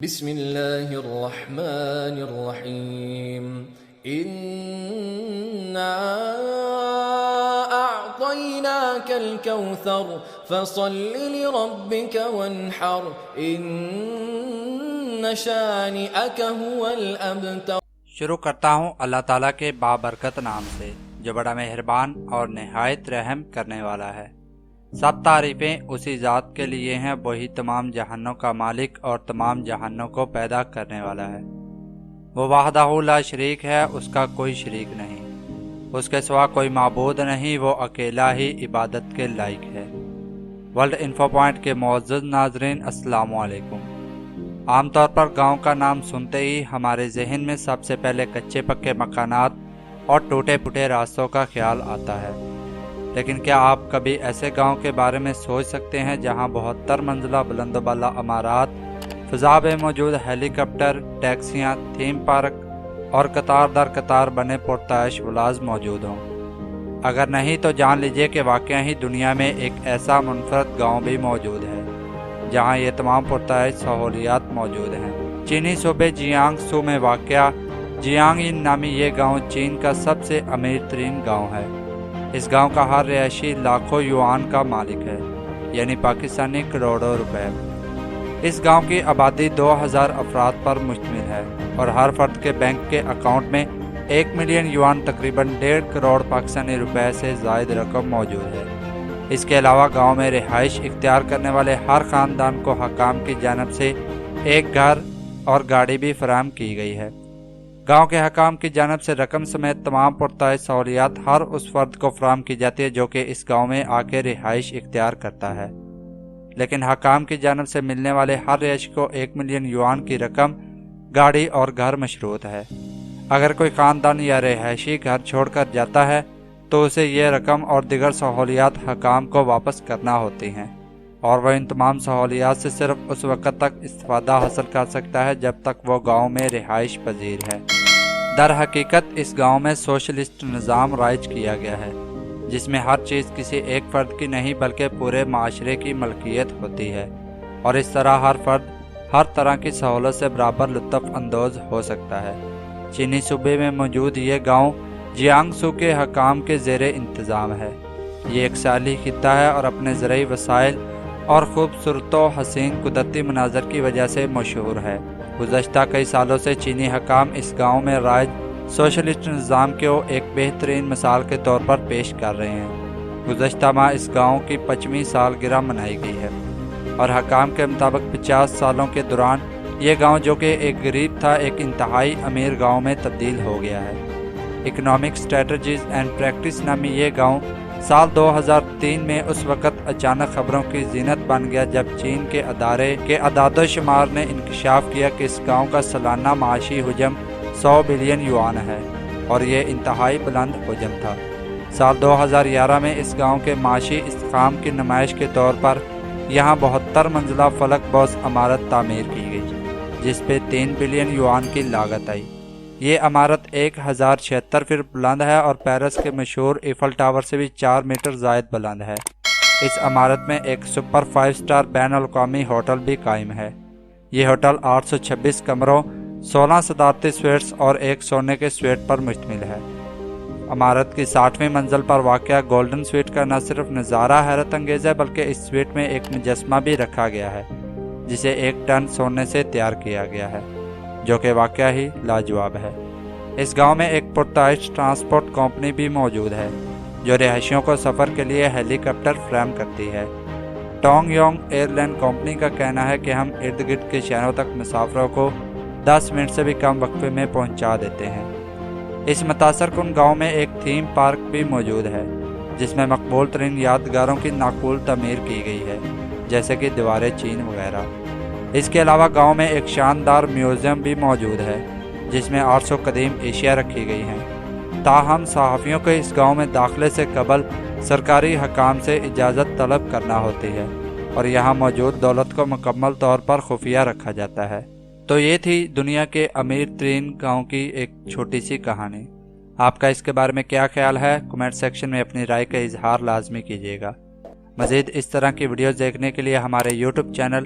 بسم اللہ الرحمن الرحیم انا اعطیناک الکوثر فصل لربک وانحر ان شانئک هو الابتر۔ شروع کرتا ہوں اللہ تعالیٰ کے بابرکت نام سے جو بڑا مہربان اور نہایت رحم کرنے والا ہے۔ سب تعریفیں اسی ذات کے لیے ہیں، وہی تمام جہانوں کا مالک اور تمام جہانوں کو پیدا کرنے والا ہے۔ وہ وحدہ لا شریک ہے، اس کا کوئی شریک نہیں، اس کے سوا کوئی معبود نہیں، وہ اکیلا ہی عبادت کے لائق ہے۔ ورلڈ انفو پوائنٹ کے معزز ناظرین، السلام علیکم۔ عام طور پر گاؤں کا نام سنتے ہی ہمارے ذہن میں سب سے پہلے کچے پکے مکانات اور ٹوٹے پھوٹے راستوں کا خیال آتا ہے، لیکن کیا آپ کبھی ایسے گاؤں کے بارے میں سوچ سکتے ہیں جہاں 72 منزلہ بلند و بالا عمارات، فضا میں موجود ہیلی کاپٹر، ٹیکسیاں، تھیم پارک اور قطار در قطار بنے پرتعیش ولاز موجود ہوں؟ اگر نہیں تو جان لیجئے کہ واقعی ہی دنیا میں ایک ایسا منفرد گاؤں بھی موجود ہے جہاں یہ تمام پرتعیش سہولیات موجود ہیں۔ چینی صوبے جیانگ سو میں واقع جیانگ ین نامی یہ گاؤں چین کا سب سے امیر ترین گاؤں ہے۔ اس گاؤں کا ہر رہائشی لاکھوں یوان کا مالک ہے، یعنی پاکستانی کروڑوں روپے۔ اس گاؤں کی آبادی 2000 افراد پر مشتمل ہے اور ہر فرد کے بینک کے اکاؤنٹ میں 1 ملین یوان تقریباً 1.5 کروڑ پاکستانی روپے سے زائد رقم موجود ہے۔ اس کے علاوہ گاؤں میں رہائش اختیار کرنے والے ہر خاندان کو حکام کی جانب سے ایک گھر اور گاڑی بھی فراہم کی گئی ہے۔ گاؤں کے حکام کی جانب سے رقم سمیت تمام پرتعیش سہولیات ہر اس فرد کو فراہم کی جاتی ہے جو کہ اس گاؤں میں آ کے رہائش اختیار کرتا ہے، لیکن حکام کی جانب سے ملنے والے ہر رہائشی کو 1 ملین یوان کی رقم، گاڑی اور گھر مشروط ہے۔ اگر کوئی خاندان یا رہائشی گھر چھوڑ کر جاتا ہے تو اسے یہ رقم اور دیگر سہولیات حکام کو واپس کرنا ہوتی ہیں، اور وہ ان تمام سہولیات سے صرف اس وقت تک استفادہ حاصل کر سکتا ہے جب تک وہ گاؤں میں رہائش پذیر ہے۔ در حقیقت اس گاؤں میں سوشلسٹ نظام رائج کیا گیا ہے، جس میں ہر چیز کسی ایک فرد کی نہیں بلکہ پورے معاشرے کی ملکیت ہوتی ہے، اور اس طرح ہر فرد ہر طرح کی سہولت سے برابر لطف اندوز ہو سکتا ہے۔ چینی صوبے میں موجود یہ گاؤں جیانگ سو کے حکام کے زیر انتظام ہے۔ یہ ایک ساحلی خطہ ہے اور اپنے زرعی وسائل اور خوبصورت و حسین قدرتی مناظر کی وجہ سے مشہور ہے۔ گزشتہ کئی سالوں سے چینی حکام اس گاؤں میں رائج سوشلسٹ نظام کو ایک بہترین مثال کے طور پر پیش کر رہے ہیں۔ گزشتہ ماہ اس گاؤں کی 25ویں سالگرہ منائی گئی ہے، اور حکام کے مطابق 50 سالوں کے دوران یہ گاؤں جو کہ ایک غریب تھا ایک انتہائی امیر گاؤں میں تبدیل ہو گیا ہے۔ اکنامک اسٹریٹجیز اینڈ پریکٹس نامی یہ گاؤں سال 2003 میں اس وقت اچانک خبروں کی زینت بن گیا جب چین کے ادارے کے اعداد و شمار نے انکشاف کیا کہ اس گاؤں کا سالانہ معاشی حجم 100 بلین یوان ہے، اور یہ انتہائی بلند حجم تھا۔ سال 2011 میں اس گاؤں کے معاشی استحکام کی نمائش کے طور پر یہاں 72 منزلہ فلک بوس عمارت تعمیر کی گئی، جس پہ 3 بلین یوان کی لاگت آئی۔ یہ عمارت 1076 فٹ بلند ہے اور پیرس کے مشہور ایفل ٹاور سے بھی 4 میٹر زائد بلند ہے۔ اس عمارت میں ایک سپر 5 سٹار بین الاقوامی ہوٹل بھی قائم ہے۔ یہ ہوٹل 826 کمروں، 16 صدارتی سویٹس اور ایک سونے کے سویٹ پر مشتمل ہے۔ عمارت کی 60ویں منزل پر واقع گولڈن سویٹ کا نہ صرف نظارہ حیرت انگیز ہے بلکہ اس سویٹ میں ایک مجسمہ بھی رکھا گیا ہے جسے 1 ٹن سونے سے تیار کیا گیا ہے، جو کہ واقعہ ہی لاجواب ہے۔ اس گاؤں میں ایک پرتعیش ٹرانسپورٹ کمپنی بھی موجود ہے جو رہائشیوں کو سفر کے لیے ہیلی کاپٹر فراہم کرتی ہے۔ ٹونگ یونگ ایئر لائن کمپنی کا کہنا ہے کہ ہم ارد گرد کے شہروں تک مسافروں کو 10 منٹ سے بھی کم وقفے میں پہنچا دیتے ہیں۔ اس متاثر کن گاؤں میں ایک تھیم پارک بھی موجود ہے جس میں مقبول ترین یادگاروں کی ناقول تعمیر کی گئی ہے، جیسے کہ دیواریں چین وغیرہ۔ اس کے علاوہ گاؤں میں ایک شاندار میوزیم بھی موجود ہے جس میں 800 قدیم اشیاء رکھی گئی ہیں۔ تاہم صحافیوں کو اس گاؤں میں داخلے سے قبل سرکاری حکام سے اجازت طلب کرنا ہوتی ہے، اور یہاں موجود دولت کو مکمل طور پر خفیہ رکھا جاتا ہے۔ تو یہ تھی دنیا کے امیر ترین گاؤں کی ایک چھوٹی سی کہانی۔ آپ کا اس کے بارے میں کیا خیال ہے؟ کمنٹ سیکشن میں اپنی رائے کا اظہار لازمی کیجیے گا۔ مزید اس طرح کی ویڈیوز دیکھنے کے لیے ہمارے یوٹیوب چینل